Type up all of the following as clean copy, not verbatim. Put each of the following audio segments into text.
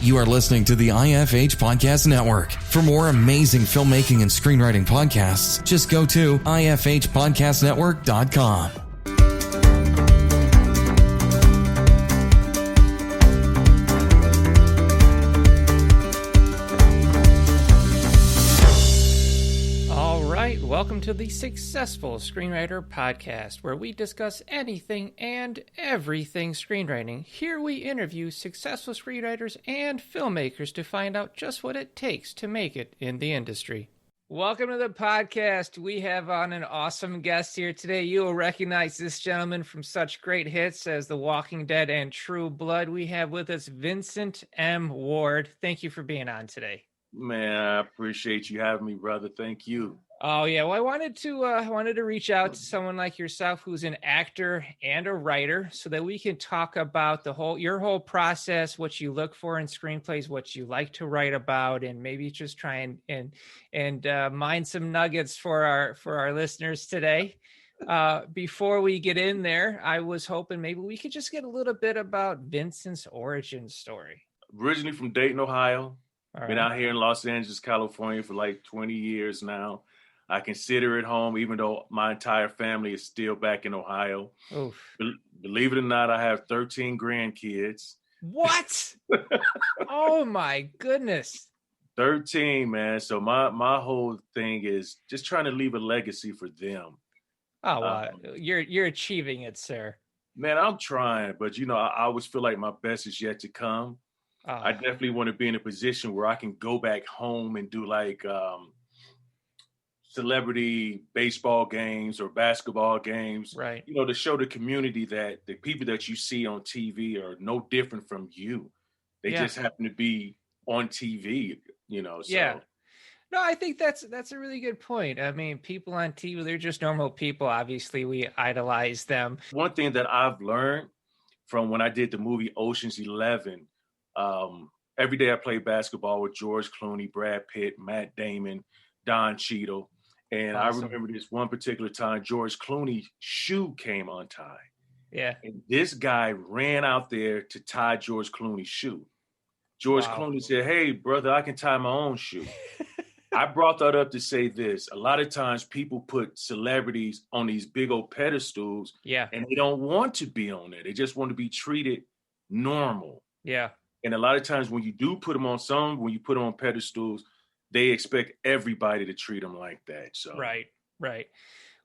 You are listening to the IFH Podcast Network. For more amazing filmmaking and screenwriting podcasts, just go to ifhpodcastnetwork.com. Welcome to the Successful Screenwriter Podcast, where we discuss anything and everything screenwriting. Here we interview successful screenwriters and filmmakers to find out just what it takes to make it in the industry. Welcome to the podcast. We have on an awesome guest here today. You will recognize this gentleman from such great hits as The Walking Dead and True Blood. We have with us Vincent M. Ward. Thank you for being on today. Man, I appreciate you having me, brother. Thank you. Oh yeah, well, I wanted to reach out to someone like yourself who's an actor and a writer, so that we can talk about your whole process, what you look for in screenplays, what you like to write about, and maybe just try and mine some nuggets for our listeners today. Before we get in there, I was hoping maybe we could just get a little bit about Vincent's origin story. Originally from Dayton, Ohio. All Been right. out here in Los Angeles, California for like 20 years now. I consider it home, even though my entire family is still back in Ohio. Oof. Believe it or not, I have 13 grandkids. What? Oh my goodness. 13, man. So my whole thing is just trying to leave a legacy for them. Oh, wow. You're achieving it, sir. Man, I'm trying, but I always feel like my best is yet to come. I definitely want to be in a position where I can go back home and do like celebrity baseball games or basketball games, right? To show the community that the people that you see on TV are no different from you. They just happen to be on TV, So. Yeah. No, I think that's a really good point. I mean, people on TV, they're just normal people. Obviously, we idolize them. One thing that I've learned from when I did the movie Ocean's 11, every day I played basketball with George Clooney, Brad Pitt, Matt Damon, Don Cheadle. And Awesome. I remember this one particular time, George Clooney's shoe came untied. Yeah. And this guy ran out there to tie George Clooney's shoe. George Clooney said, "Hey, brother, I can tie my own shoe." I brought that up to say this. A lot of times people put celebrities on these big old pedestals, and they don't want to be on there. They just want to be treated normal. Yeah. And a lot of times when you do put them on when you put them on pedestals, they expect everybody to treat them like that. So Right.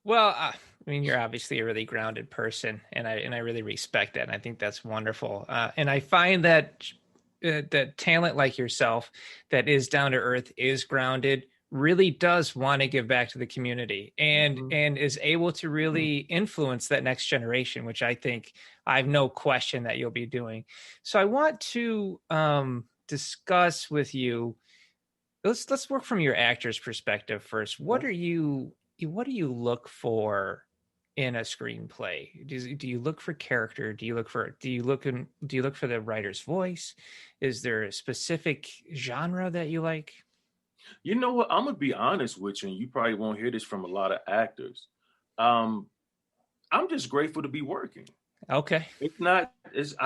Well, I mean, you're obviously a really grounded person, and I really respect that. And I think that's wonderful. And I find that that talent like yourself that is down to earth, is grounded, really does want to give back to the community, and is able to really influence that next generation, which I think I have no question that you'll be doing. So I want to discuss with you. Let's work from your actor's perspective first. What do you look for in a screenplay? Do you look for character? Do you look for the writer's voice? Is there a specific genre that you like? You know what? I'm gonna be honest with you, and you probably won't hear this from a lot of actors. I'm just grateful to be working. Okay. I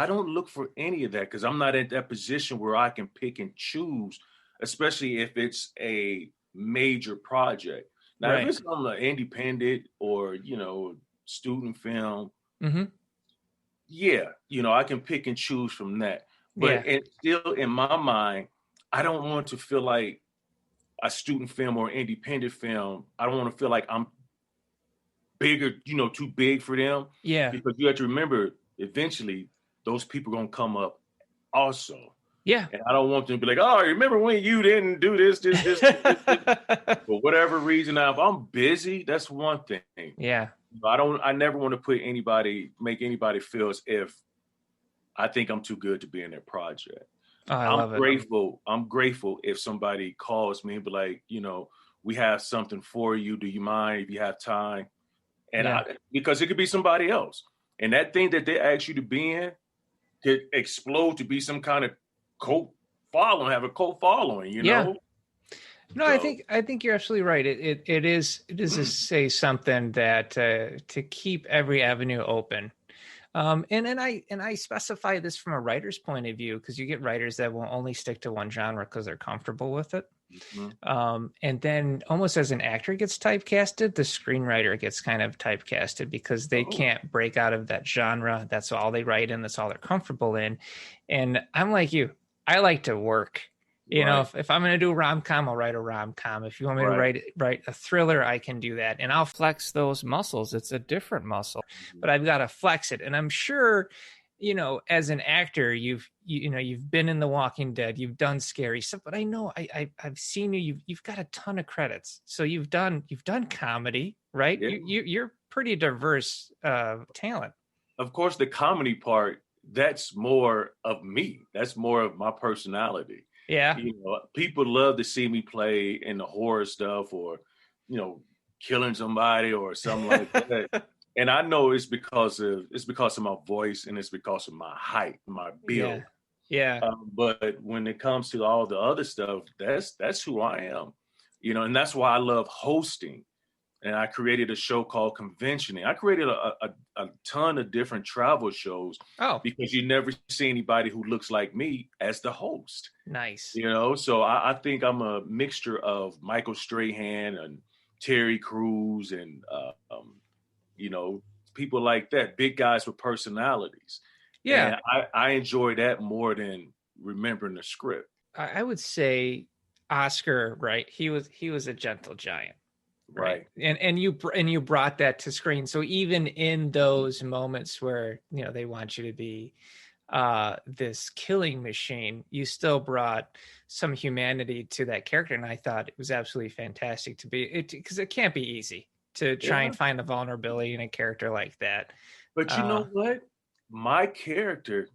don't look for any of that because I'm not in that position where I can pick and choose, especially if it's a major project. Now, if it's on an independent or, student film, I can pick and choose from that. But it's still in my mind, I don't want to feel like a student film or independent film. I don't want to feel like I'm bigger, too big for them. Yeah. Because you have to remember, eventually, those people are going to come up also. Yeah. And I don't want them to be like, "Oh, remember when you didn't do this. For whatever reason. Now, if I'm busy, that's one thing. Yeah. I never want to make anybody feel as if I think I'm too good to be in their project. Oh, I'm grateful if somebody calls me and be like, we have something for you. Do you mind if you have time? And because it could be somebody else. And that thing that they ask you to be in could explode to be some kind of have a cult following, know? No, so. I think you're absolutely right. It is to say something that to keep every avenue open. And I specify this from a writer's point of view, because you get writers that will only stick to one genre because they're comfortable with it. And then almost as an actor gets typecasted, the screenwriter gets kind of typecasted because they can't break out of that genre. That's all they write in. That's all they're comfortable in. And I'm like you, I like to work. You know, if I'm going to do a rom-com, I'll write a rom-com. If you want me to write a thriller, I can do that. And I'll flex those muscles. It's a different muscle, but I've got to flex it. And I'm sure, you know, as an actor, you've been in The Walking Dead, you've done scary stuff, but I know I've seen you've got a ton of credits. So you've done comedy, right? Yeah. You're pretty diverse talent. Of course, the comedy part, that's more of me. That's more of my personality. Yeah. You know, people love to see me play in the horror stuff, or, you know, killing somebody or something like that. And I know it's because of my voice, and it's because of my height, my build. Yeah. But when it comes to all the other stuff, that's who I am. You know, and that's why I love hosting. And I created a show called Conventioning. I created a ton of different travel shows because you never see anybody who looks like me as the host. Nice. You know, so I think I'm a mixture of Michael Strahan and Terry Crews and, you know, people like that, big guys with personalities. Yeah. And I enjoy that more than remembering the script. I would say Oscar, right? He was a gentle giant. Right. And you brought that to screen. So even in those moments where, you know, they want you to be this killing machine, you still brought some humanity to that character. And I thought it was absolutely fantastic to be it, because it can't be easy to try and find a vulnerability in a character like that. But you know what? My character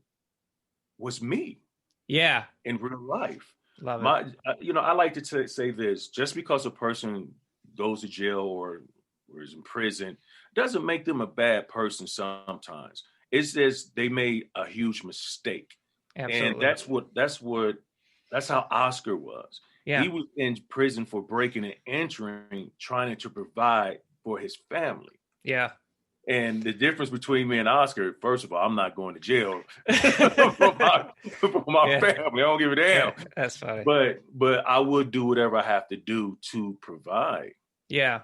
was me. Yeah. In real life. Love it. You know, I like to say this: just because a person goes to jail or is in prison doesn't make them a bad person. Sometimes it's just they made a huge mistake. Absolutely. And that's how Oscar was. Yeah. He was in prison for breaking and entering, trying to provide for his family. Yeah. And the difference between me and Oscar, first of all, I'm not going to jail for my family. I don't give a damn. That's funny. But I would do whatever I have to do to provide. Yeah.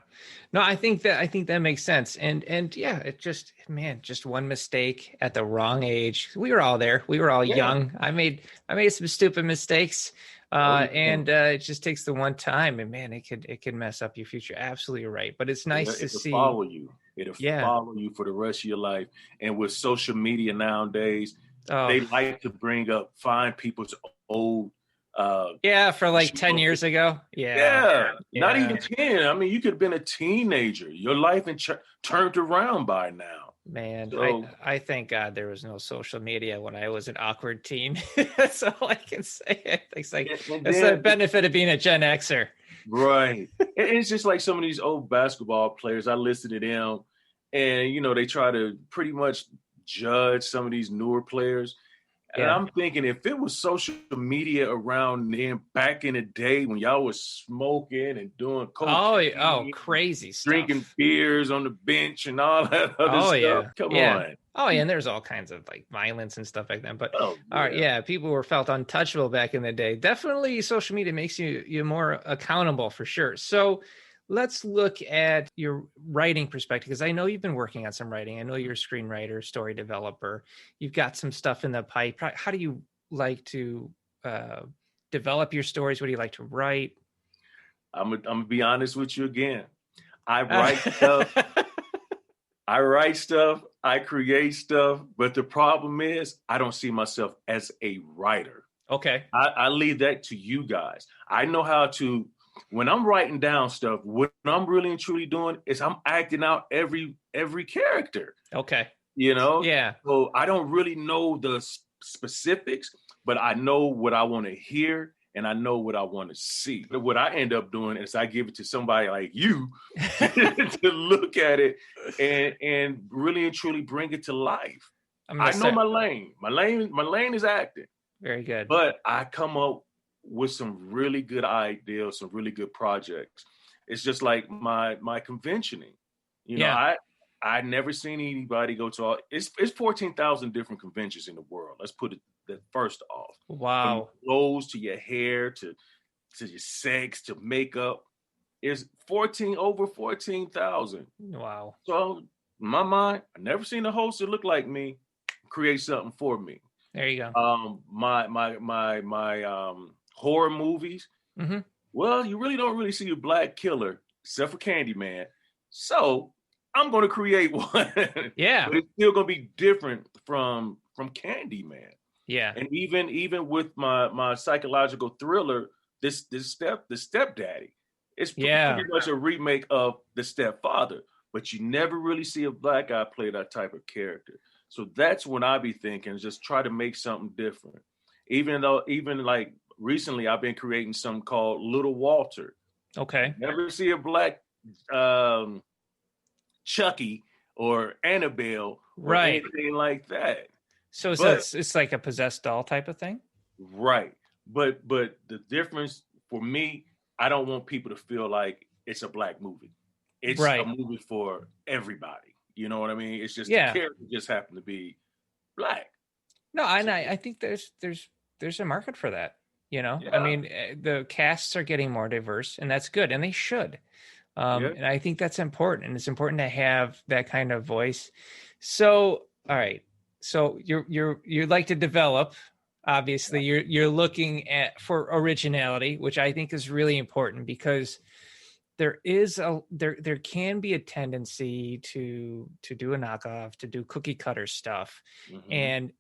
No, I think that makes sense. And yeah, it just one mistake at the wrong age. We were all there. We were all young. I made some stupid mistakes. And it just takes the one time, and man, it could mess up your future. Absolutely right. But it's nice to see. Follow you. It'll follow you for the rest of your life. And with social media nowadays, they like to find people's old. For like 10 years ago. Yeah. Not even 10. I mean, you could have been a teenager. Your life turned around by now. Man, so, I thank God there was no social media when I was an awkward teen. That's all I can say. It's like it's the benefit of being a Gen Xer. Right. It's just like some of these old basketball players. I listen to them, and you know, they try to pretty much judge some of these newer players. And I'm thinking, if it was social media around then, back in the day when y'all was smoking and doing cocaine, crazy stuff, drinking beers on the bench and all that other stuff. Come on. Oh yeah, and there's all kinds of like violence and stuff like that. But people were felt untouchable back in the day. Definitely, social media makes you more accountable for sure. So let's look at your writing perspective, because I know you've been working on some writing. I know you're a screenwriter, story developer. You've got some stuff in the pipe. How do you like to develop your stories? What do you like to write? I'm gonna be honest with you again. I write stuff. I create stuff. But the problem is I don't see myself as a writer. Okay. I leave that to you guys. I know how to. When I'm writing down stuff, what I'm really and truly doing is I'm acting out every character. Okay. You know? Yeah. So I don't really know the specifics, but I know what I want to hear and I know what I want to see. But what I end up doing is I give it to somebody like you to look at it and really and truly bring it to life. I know my lane. My lane is acting. Very good. But I come up with some really good ideas, some really good projects. It's just like my conventioning. You know, I never seen anybody go to all. It's 14,000 different conventions in the world. Let's put it that first off. From your Wow. clothes to your hair to your sex to makeup, is over 14,000. Wow. So in my mind, I never seen a host that looked like me create something for me. There you go. My horror movies. Mm-hmm. Well, you really don't see a black killer except for Candyman. So I'm going to create one. Yeah. But it's still going to be different from Candyman. Yeah. And even with my psychological thriller, the stepdaddy, it's pretty much a remake of The Stepfather. But you never really see a black guy play that type of character. So that's when I be thinking, just try to make something different. Even like recently, I've been creating something called Little Walter. Okay. Never see a black Chucky or Annabelle or anything like that. So it's like a possessed doll type of thing? Right. But the difference for me, I don't want people to feel like it's a black movie. It's a movie for everybody. You know what I mean? It's just the character just happened to be black. No, and I think there's a market for that. You know, I mean, the casts are getting more diverse, and that's good, and they should. And I think that's important, and it's important to have that kind of voice. So, all right. So you like to develop. Obviously, you're looking for originality, which I think is really important because there can be a tendency to do a knockoff, to do cookie cutter stuff, and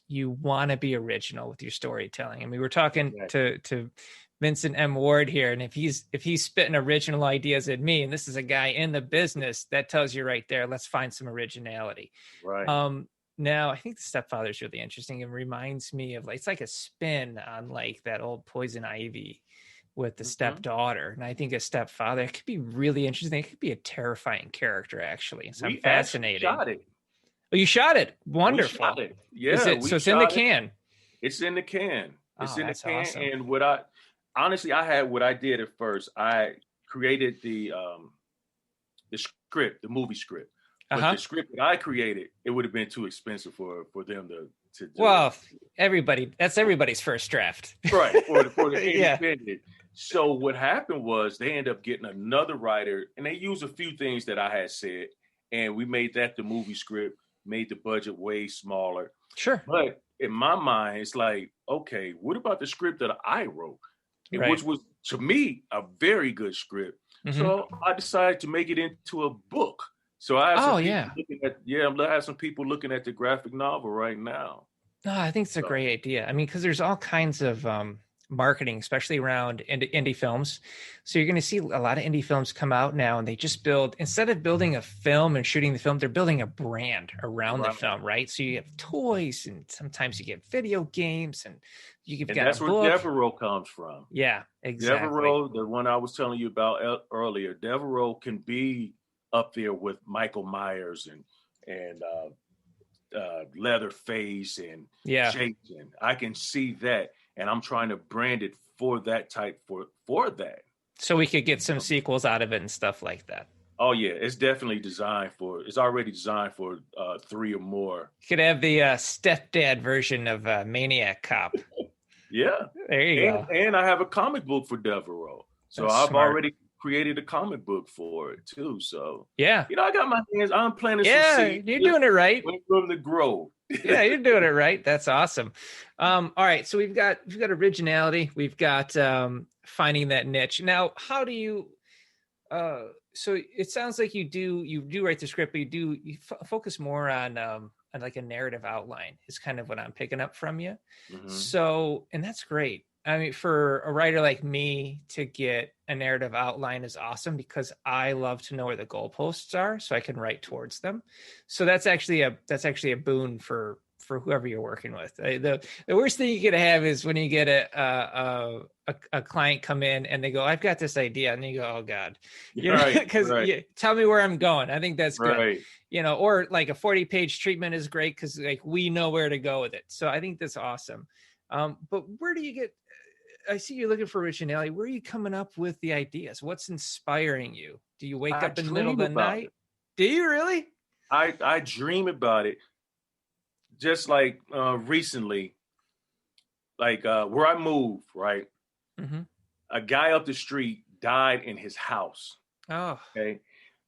you want to be original with your storytelling. I mean, we're talking to Vincent M. Ward here, and if he's spitting original ideas at me, and this is a guy in the business, that tells you right there, let's find some originality. Right. Now, I think The Stepfather is really interesting. It reminds me of it's like a spin on like that old Poison Ivy with the stepdaughter. And I think a stepfather, it could be really interesting. It could be a terrifying character, actually. So I'm fascinated. Shot it. Oh, you shot it. Wonderful. We shot it. Yeah. It's in the can. It's in the can. It's in the can. Awesome. And I had what I did at first. I created the script, the movie script. But the script that I created, it would have been too expensive for them to do. Well, that's everybody's first draft. Right. For the independent. So what happened was they ended up getting another writer, and they used a few things that I had said, and we made that the movie script, made the budget way smaller. Sure. But in my mind, it's like, okay, what about the script that I wrote? Which was, to me, a very good script. So I decided to make it into a book. So I have some people looking at the graphic novel right now. No, I think it's a great idea. I mean, because there's all kinds of marketing, especially around indie films. So you're going to see a lot of indie films come out now, and they just instead of building a film and shooting the film, they're building a brand around the film, right? So you have toys, and sometimes you get video games, and that's where Devereaux comes from. Yeah, exactly. Devereaux, the one I was telling you about earlier, Devereaux can be up there with Michael Myers and Leatherface and Jason. I can see that, and I'm trying to brand it for that type for that. So we could get some sequels out of it and stuff like that. Oh yeah, it's definitely it's already designed for 3 or more. You could have the stepdad version of Maniac Cop. Yeah, there you go. And I have a comic book for Devereaux, so I've already created a comic book for it too. So I got my hands. I'm planting some seeds. You're doing it right. From the grow. Yeah, you're doing it right. That's awesome. All right, so we've got originality. We've got finding that niche. Now, how do you? So it sounds like you do write the script, but you focus more on like a narrative outline. Is kind of what I'm picking up from you. So, and that's great. I mean, for a writer like me to get a narrative outline is awesome because I love to know where the goalposts are so I can write towards them. So that's actually a boon for whoever you're working with. The worst thing you could have is when you get a client come in and they go, I've got this idea. And you go, oh God, because tell me where I'm going. I think that's good. Right. Or like a 40-page treatment is great because like we know where to go with it. So I think that's awesome. But where do you get, I see you're looking for originality. Where are you coming up with the ideas? What's inspiring you? Do you wake up in the middle of the night? Do you really? I dream about it. Just like recently, like where I moved, right? Mm-hmm. A guy up the street died in his house. Oh, Okay.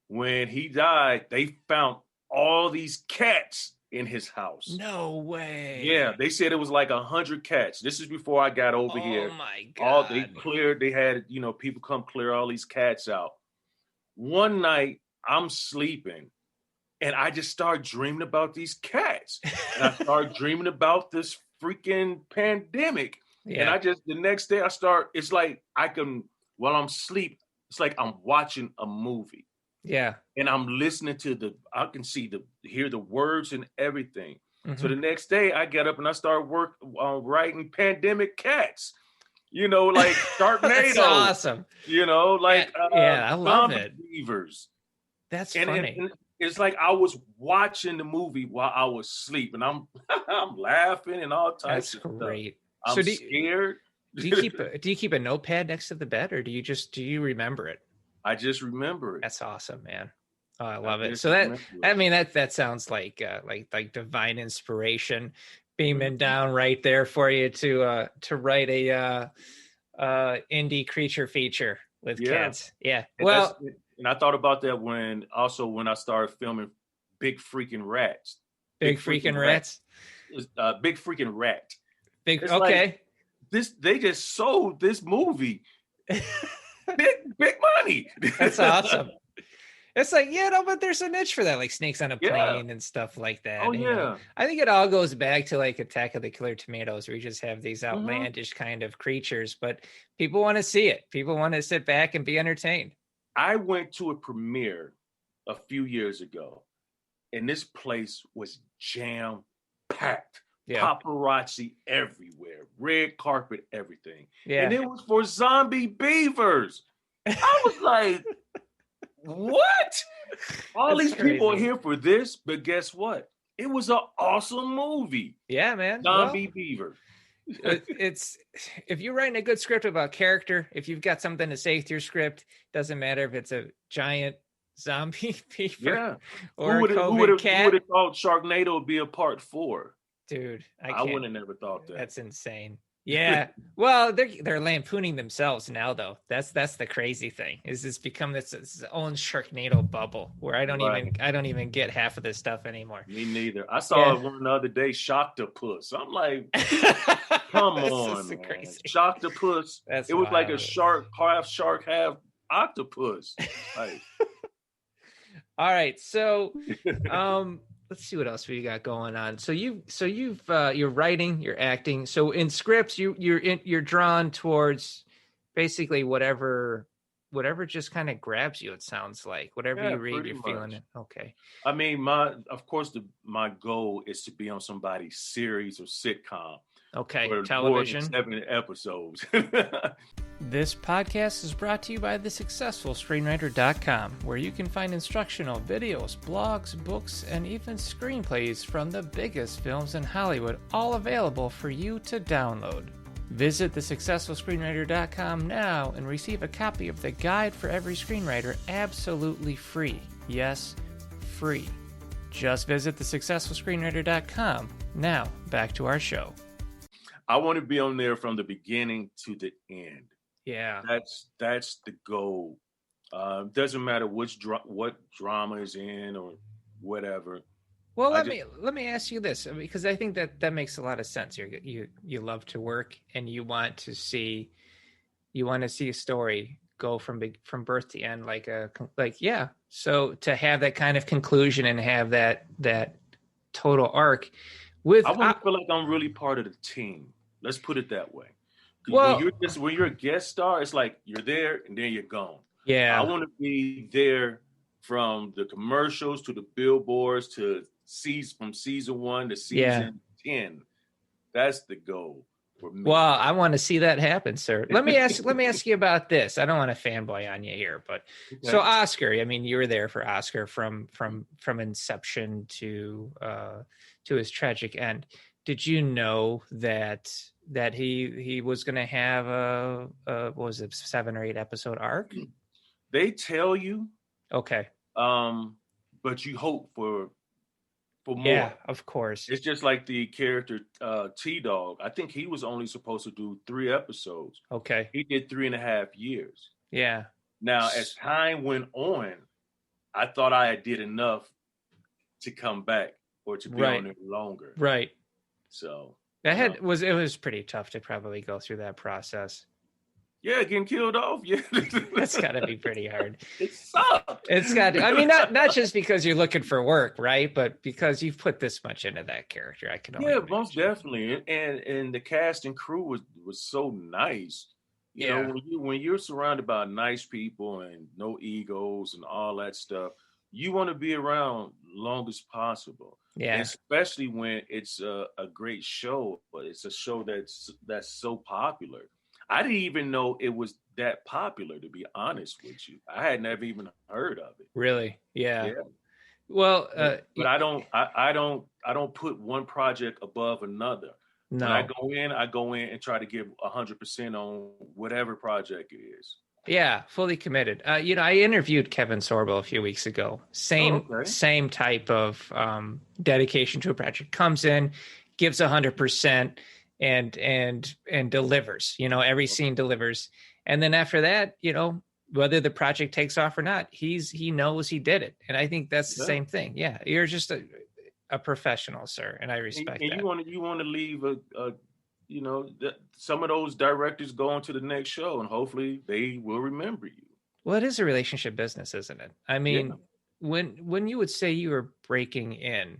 When he died, they found all these cats in his house. no way. Yeah, they said it was like 100 cats. This is before I got over here. Oh my All they God. cleared, they had, people come clear all these cats out. One night, I'm sleeping and I just started dreaming about these cats. And I started dreaming about this freaking pandemic. Yeah. And the next day it's like while I'm asleep, it's like I'm watching a movie. Yeah. And I'm listening to I can hear the words and everything. Mm-hmm. So the next day I get up and I start writing pandemic cats, like Sharknado. That's awesome. I love it. Beavers. That's funny. And it's like I was watching the movie while I was asleep, and I'm I'm laughing and all types. That's great. Stuff. I'm scared. Do you keep a notepad next to the bed, or do you remember it? I just remember it. That's awesome, man. Oh, I love it. So that sounds like divine inspiration beaming down right there for you to write a indie creature feature with cats. Yeah. And I thought about that when I started filming Big Freaking Rats. Big freaking rats. Big freaking rat. Okay. Like they just sold this movie. big money. That's awesome. It's like, but there's a niche for that, like Snakes on a Plane and stuff like that. Oh, yeah. I think it all goes back to like Attack of the Killer Tomatoes, where you just have these outlandish kind of creatures, but people want to see it. People want to sit back and be entertained. I went to a premiere a few years ago, and this place was jam-packed. Yeah. Paparazzi everywhere, red carpet, everything. Yeah. And it was for zombie beavers. I was like, what? All these people are here for this, but guess what? It was an awesome movie. Yeah, man. Zombie beaver. It's if you're writing a good script about character, if you've got something to say through your script, doesn't matter if it's a giant zombie beaver or who would have thought Sharknado would be a part 4? Dude, I wouldn't have never thought that. That's insane. Yeah. Well, they're lampooning themselves now, though. That's the crazy thing. Is it's become this own Sharknado bubble where I don't even get half of this stuff anymore. Me neither. I saw one the other day, Shocktopus. I'm like, come on, man. Crazy. Shocktopus. It was like a shark, half octopus. Like. All right, so let's see what else we got going on. So you're writing, you're acting. So in scripts, you're drawn towards basically whatever just kind of grabs you. It sounds like whatever you read, you're feeling it. Okay. I mean, my goal is to be on somebody's series or sitcom. Okay, television. 7 episodes. This podcast is brought to you by thesuccessfulscreenwriter.com, where you can find instructional videos, blogs, books, and even screenplays from the biggest films in Hollywood, all available for you to download. Visit thesuccessfulscreenwriter.com now and receive a copy of the Guide for Every Screenwriter absolutely free. Yes, free. Just visit thesuccessfulscreenwriter.com. Now, back to our show. I want to be on there from the beginning to the end. Yeah, that's the goal. Doesn't matter what drama is in or whatever. Well, let me ask you this, because I think that makes a lot of sense. You love to work and you want to see a story go from birth to end, So to have that kind of conclusion and have that total arc, I want to feel like I'm really part of the team. Let's put it that way. Well, when you're a guest star, it's like you're there and then you're gone. Yeah, I want to be there from the commercials to the billboards to from season 1 to season 10. That's the goal for me. Well, I want to see that happen, sir. Let me ask you about this. I don't want to fanboy on you here, but so Oscar, I mean, you were there for Oscar from inception to his tragic end. Did you know that he was going to have a what was it, 7 or 8 episode arc? They tell you. Okay. but you hope for more. Yeah, of course. It's just like the character T-Dog. I think he was only supposed to do 3 episodes. Okay. He did 3.5 years. Yeah. Now, as time went on, I thought I did enough to come back or to be on it longer. Right. So it was pretty tough to probably go through that process. Yeah, getting killed off. Yeah, that's got to be pretty hard. It sucks. It's got to. I mean, not just because you're looking for work, right? But because you've put this much into that character. I can only imagine. Most definitely. And the cast and crew was so nice. You know, when you're surrounded by nice people and no egos and all that stuff, you want to be around long as possible. Yeah. And especially when it's a great show, but it's a show that's so popular. I didn't even know it was that popular, to be honest with you. I had never even heard of it. Really? Yeah. Well, but I don't put one project above another. No. When I go in and try to give 100% on whatever project it is. Yeah, fully committed. I interviewed Kevin Sorbo a few weeks ago. Same type of dedication to a project. Comes in, gives 100%. And delivers, every scene delivers. And then after that, whether the project takes off or not, he knows he did it. And I think that's the same thing. Yeah. You're just a professional, sir. And I respect that. You want to leave some of those directors go on to the next show and hopefully they will remember you. Well, it is a relationship business, isn't it? I mean, when you would say you were breaking in,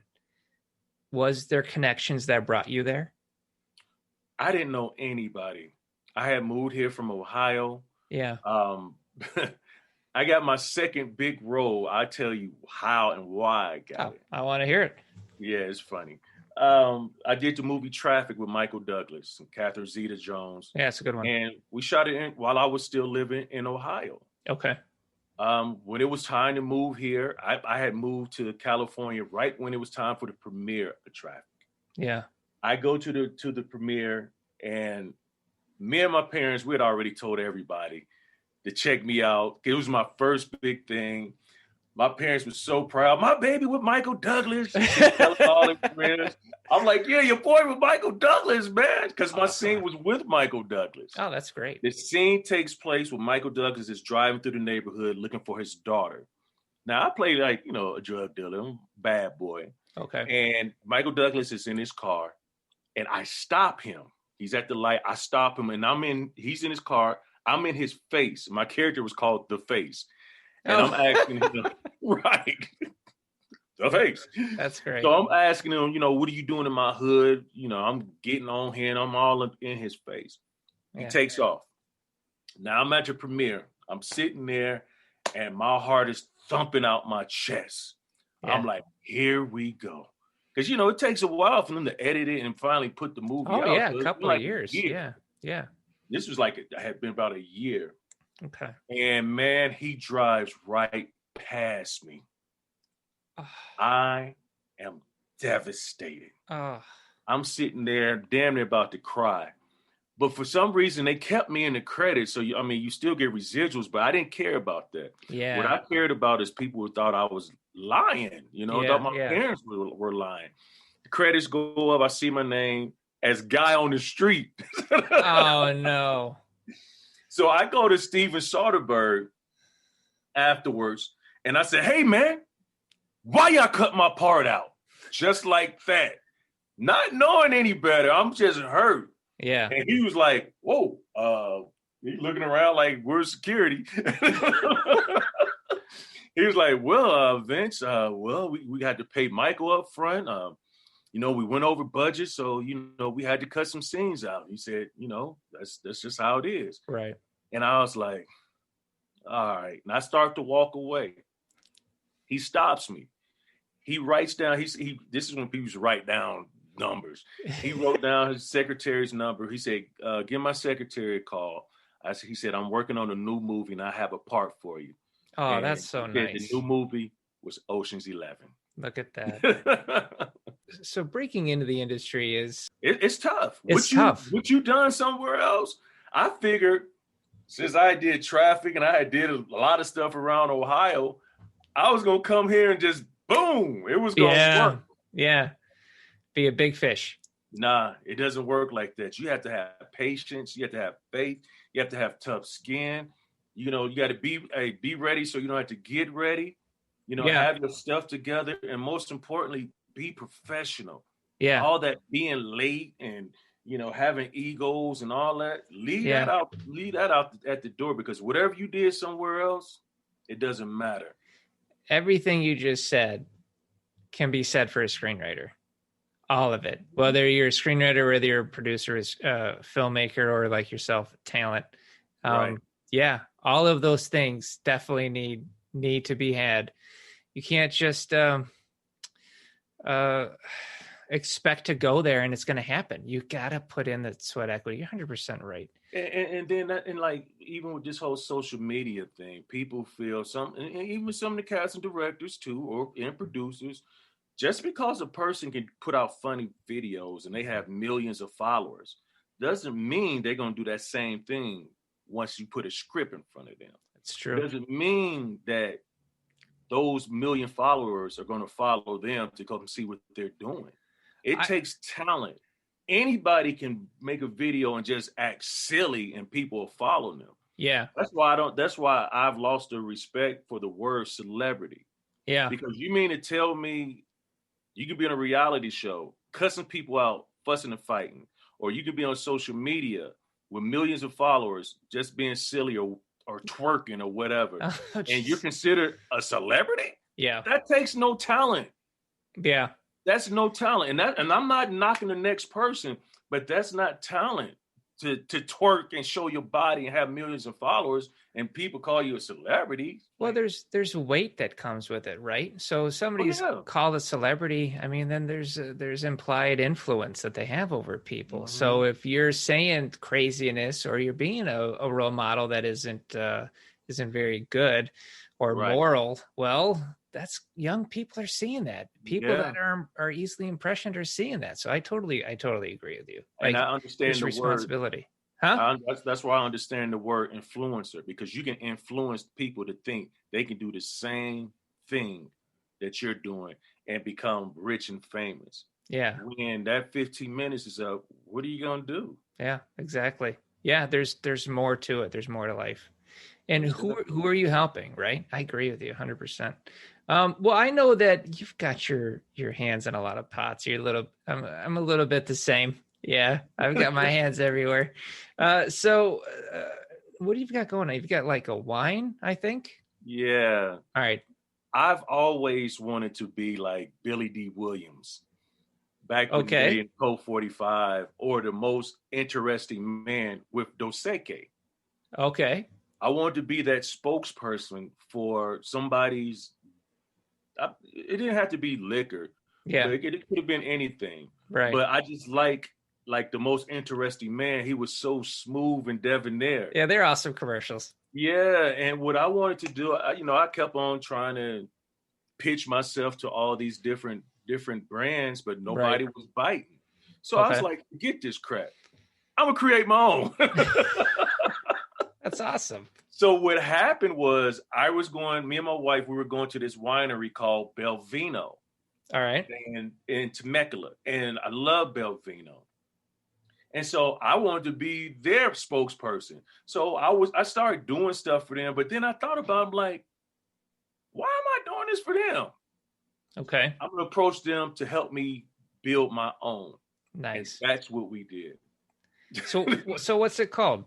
was there connections that brought you there? I didn't know anybody. I had moved here from Ohio. Yeah. I got my second big role. I tell you how and why I got it. I want to hear it. Yeah, it's funny. I did the movie Traffic with Michael Douglas and Catherine Zeta-Jones. Yeah, it's a good one. And we shot it while I was still living in Ohio. Okay. When it was time to move here, I had moved to California right when it was time for the premiere of Traffic. Yeah. I go to the premiere, and me and my parents, we had already told everybody to check me out. It was my first big thing. My parents were so proud. My baby with Michael Douglas. All friends. I'm like, yeah, your boy with Michael Douglas, man. Because my scene was with Michael Douglas. Oh, that's great. The scene takes place when Michael Douglas is driving through the neighborhood looking for his daughter. Now, I play like, a drug dealer, I'm a bad boy. Okay. And Michael Douglas is in his car. And I stop him. He's at the light. I stop him, and he's in his car. I'm in his face. My character was called The Face. And I'm asking him, right, The Face. That's great. So I'm asking him, what are you doing in my hood? I'm getting on here, and I'm all in his face. He takes off. Now I'm at the premiere. I'm sitting there, and my heart is thumping out my chest. Yeah. I'm like, here we go. Because, it takes a while for them to edit it and finally put the movie out. Oh, yeah, a couple of years. Yeah. This was it had been about a year. Okay. And, man, he drives right past me. I am devastated. I'm sitting there damn near about to cry. But for some reason, they kept me in the credits. So, you still get residuals, but I didn't care about that. Yeah. What I cared about is people who thought I was lying, thought my parents were lying. The credits go up. I see my name as Guy on the Street. Oh, no. So I go to Steven Soderbergh afterwards, and I said, hey, man, why y'all cut my part out? Just like that. Not knowing any better. I'm just hurt. Yeah. And he was like, whoa, he's looking around like, where's security? He was like, well, Vince, we had to pay Michael up front. We went over budget, so, we had to cut some scenes out. He said, that's just how it is. Right. And I was like, all right. And I start to walk away. He stops me. He writes down, this is when people write down numbers. He wrote down his secretary's number. He said, give my secretary a call. He said, I'm working on a new movie and I have a part for you. Oh, and that's so nice. The new movie was Ocean's 11. Look at that. So breaking into the industry it's tough. It's tough. What you done somewhere else? I figured since I did Traffic and I did a lot of stuff around Ohio, I was gonna come here and just boom, it was gonna work. Yeah. Be a big fish. Nah, it doesn't work like that. You have to have patience. You have to have faith. You have to have tough skin. You know, you got to be ready so you don't have to get ready. You know, have your stuff together, and most importantly, be professional. Yeah. All that being late and having egos and all that, leave that out at the door, because whatever you did somewhere else, it doesn't matter. Everything you just said can be said for a screenwriter. All of it, whether you're a screenwriter, whether you're a producer, filmmaker, or like yourself, talent. Right. Yeah, all of those things definitely need to be had. You can't just expect to go there and it's going to happen. You got to put in the sweat equity. You're 100% right. And then like even with this whole social media thing, people feel and even some of the casting directors too, and producers. Just because a person can put out funny videos and they have millions of followers doesn't mean they're going to do that same thing once you put a script in front of them. That's true. It doesn't mean that those million followers are going to follow them to come see what they're doing. It takes talent. Anybody can make a video and just act silly and people will follow them. Yeah. That's why I've lost the respect for the word celebrity. Yeah. Because you mean to tell me you could be on a reality show, cussing people out, fussing and fighting, or you could be on social media with millions of followers, just being silly or twerking or whatever, and you're considered a celebrity? Yeah. That takes no talent. Yeah. That's no talent. And I'm not knocking the next person, but that's not talent to twerk and show your body and have millions of followers and people call you a celebrity. Well, there's weight that comes with it, right? So somebody's called a celebrity. I mean, then there's implied influence that they have over people. Mm-hmm. So if you're saying craziness or you're being a role model that isn't very good or moral, well, that's young people are seeing that. People that are easily impressioned are seeing that. So I totally agree with you. And I understand the responsibility. Word. Huh? That's why I understand the word influencer, because you can influence people to think they can do the same thing that you're doing and become rich and famous. Yeah. When that 15 minutes is up, what are you going to do? Yeah, exactly. Yeah, there's more to it. There's more to life. And who are you helping, right? I agree with you 100%. Well, I know that you've got your hands in a lot of pots. I'm a little bit the same. Yeah, I've got my hands everywhere. So what do you got going on? You've got like a wine, I think? Yeah. All right. I've always wanted to be like Billy D. Williams back in the day in Code 45, or the most interesting man with Dos Equis. Okay. I wanted to be that spokesperson for somebody's. It didn't have to be liquor. Yeah. It could have been anything. Right. But I just like the most interesting man. He was so smooth and debonair. Yeah, they're awesome commercials. Yeah, and what I wanted to do, I kept on trying to pitch myself to all these different brands, but nobody was biting. So I was like, forget this crap. I'm gonna create my own. That's awesome. So what happened was me and my wife, we were going to this winery called Belvino. All right. And in Temecula. And I love Belvino. And so I wanted to be their spokesperson. So I started doing stuff for them, but then I thought about it, like, why am I doing this for them? Okay. I'm gonna approach them to help me build my own. Nice. And that's what we did. So what's it called?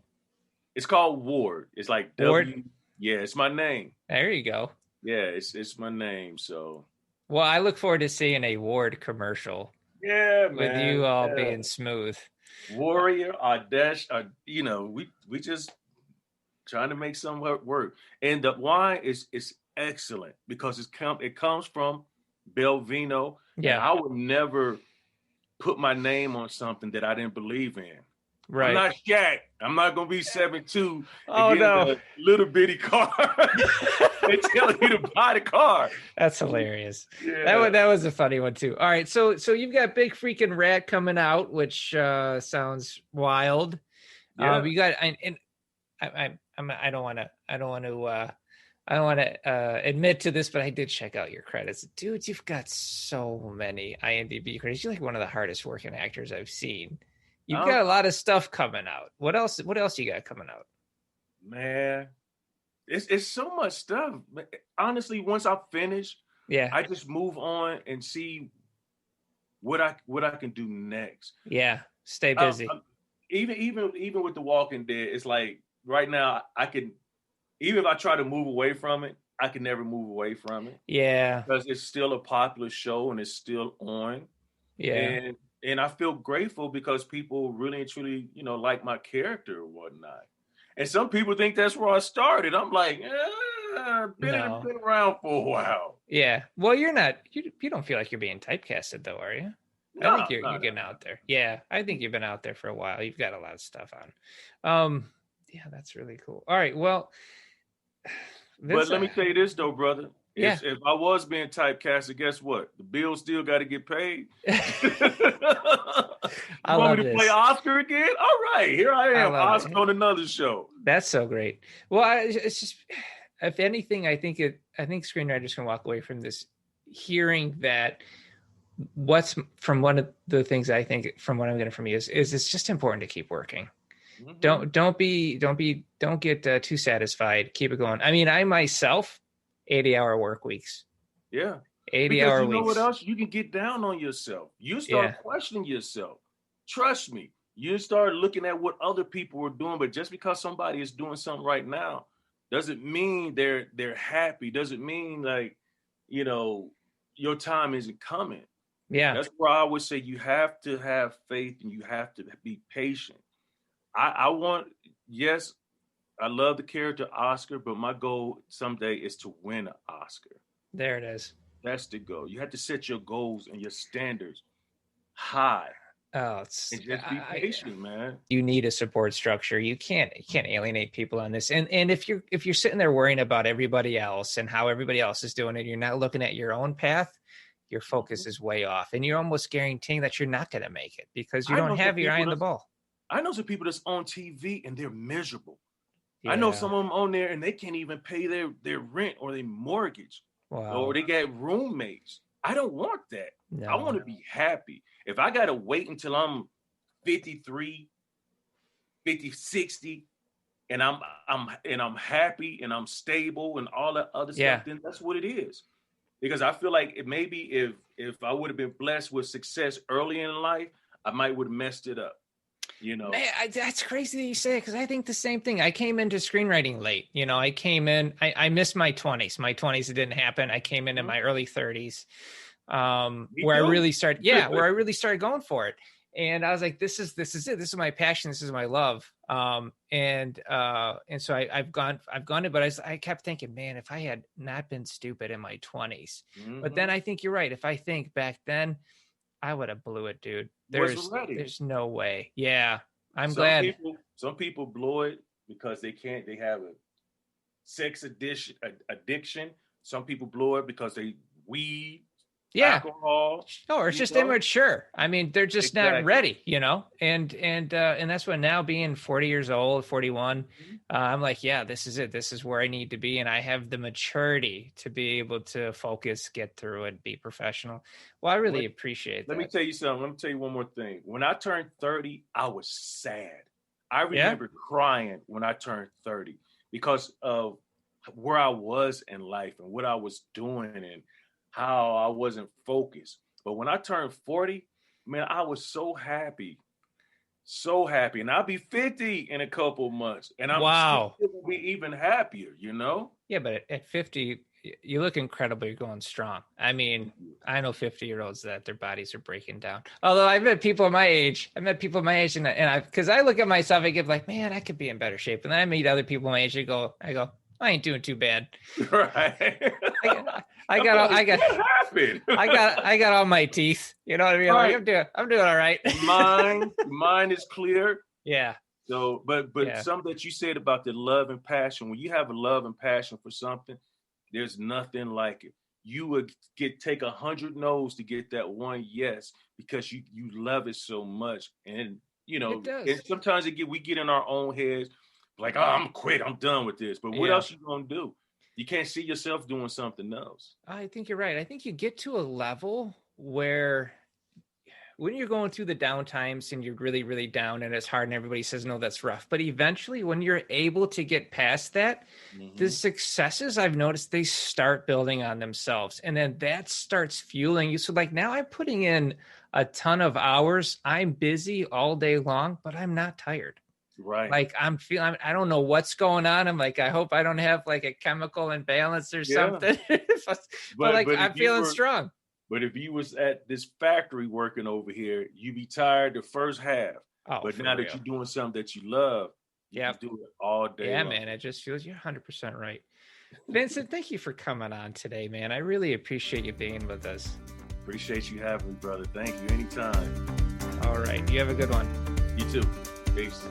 It's called Ward. It's like Ward? Yeah, it's my name. There you go. Yeah, it's my name. So well, I look forward to seeing a Ward commercial. Yeah, man. With you all being smooth. Warrior, Audacious, we just trying to make some work. And the wine is excellent because it comes from Belvino. Yeah. And I would never put my name on something that I didn't believe in. Right. I'm not Shaq. I'm not gonna be 7'2" and get a little bitty car and tell you to buy the car. That's hilarious. Yeah. That was a funny one too. All right, so you've got Big Freaking Rat coming out, which sounds wild. Yeah. You got I don't want to I don't want to admit to this, but I did check out your credits. Dude, you've got so many IMDb credits. You're like one of the hardest working actors I've seen. You've got a lot of stuff coming out. What else you got coming out? Man, it's so much stuff. Honestly, once I finish, I just move on and see what I can do next. Yeah, stay busy. Even with The Walking Dead, it's like right now I can, even if I try to move away from it, I can never move away from it. Yeah, because it's still a popular show and it's still on. Yeah, and I feel grateful because people really and truly, like my character or whatnot. And some people think that's where I started. I'm like, been around for a while. Yeah. Well, you're not. You don't feel like you're being typecasted, though, are you? I think you're getting out there. Yeah, I think you've been out there for a while. You've got a lot of stuff on. Yeah, that's really cool. All right, well, but let me tell you this though, brother. Yeah. If I was being typecasted, guess what? The bills still got to get paid. I want love me to this. play Oscar again? All right, here I am, Oscar on another show. That's so great. Well, it's just, if anything, I think screenwriters can walk away from this hearing that what's from one of the things I think from what I'm getting from you is it's just important to keep working. Mm-hmm. Don't get too satisfied. Keep it going. I mean, I myself, 80-hour work weeks. Yeah. 80-hour weeks. You know what else? You can get down on yourself. You start questioning yourself. Trust me. You start looking at what other people are doing, but just because somebody is doing something right now doesn't mean they're happy. Doesn't mean like, your time isn't coming. Yeah. That's where I would say you have to have faith and you have to be patient. I love the character Oscar, but my goal someday is to win an Oscar. There it is. That's the goal. You have to set your goals and your standards high. Oh, and just be patient, man. You need a support structure. You can't alienate people on this. And if you're sitting there worrying about everybody else and how everybody else is doing it, you're not looking at your own path. Your focus is way off, and you're almost guaranteeing that you're not going to make it because you don't have your eye on the ball. I know some people that's on TV and they're miserable. Yeah. I know some of them on there and they can't even pay their rent or their mortgage. Wow. Or they got roommates. I don't want that. No. I want to be happy. If I got to wait until I'm 53, 50, 60, and I'm happy and I'm stable and all that other stuff, then that's what it is. Because I feel like if I would have been blessed with success early in life, I might would have messed it up. Man, that's crazy that you say it because I think the same thing. I came into screenwriting late. I missed my 20s. My 20s, it didn't happen. I came in my early 30s, where I really started going for it. And I was like, this is it. This is my passion. This is my love. And so I've gone it, but I kept thinking, man, if I had not been stupid in my 20s, but then I think you're right. If I think back then, I would have blew it, dude. There's no way. Yeah. I'm glad. Some people blow it because they have a sex addiction. Some people blow it because they weed. Alcohol. Or it's just immature. I mean, they're just not ready, and that's when now being 40 years old, 41, I'm like, yeah, this is it. This is where I need to be. And I have the maturity to be able to focus, get through it, be professional. Well, I really appreciate that. Let me tell you something. Let me tell you one more thing. When I turned 30, I was sad. I remember crying when I turned 30 because of where I was in life and what I was doing and how I wasn't focused. But when I turned 40, man, I was so happy. So happy. And I'll be 50 in a couple of months. And I'm still gonna be even happier, Yeah, but at 50, you look incredible. You're going strong. I mean, I know 50-year-olds that their bodies are breaking down. Although I've met people my age. and because I look at myself, I get like, man, I could be in better shape. And then I meet other people my age. I go, I ain't doing too bad. Right. I got all my teeth. You know what I mean? Right. Like, I'm doing all right. Mine is clear. Yeah. So, but something that you said about the love and passion, when you have a love and passion for something, there's nothing like it. You would take 100 no's to get that one yes because you love it so much. And it does. And sometimes we get in our own heads like, oh, I'm quit. I'm done with this. But what else you gonna do? You can't see yourself doing something else. I think you're right. I think you get to a level where when you're going through the down times and you're really, really down and it's hard and everybody says, no, that's rough. But eventually when you're able to get past that, the successes I've noticed, they start building on themselves. And then that starts fueling you. So like now I'm putting in a ton of hours. I'm busy all day long, but I'm not tired. Right. Like I'm feeling, I don't know what's going on. I'm like, I hope I don't have like a chemical imbalance or something. but like I'm feeling strong. But if you was at this factory working over here, you'd be tired the first half. Oh, but now that you're doing something that you love, you can do it all day. Yeah, long. Man. It just feels you're 100% right. Vincent, thank you for coming on today, man. I really appreciate you being with us. Appreciate you having me, brother. Thank you. Anytime. All right. You have a good one. You too. Peace.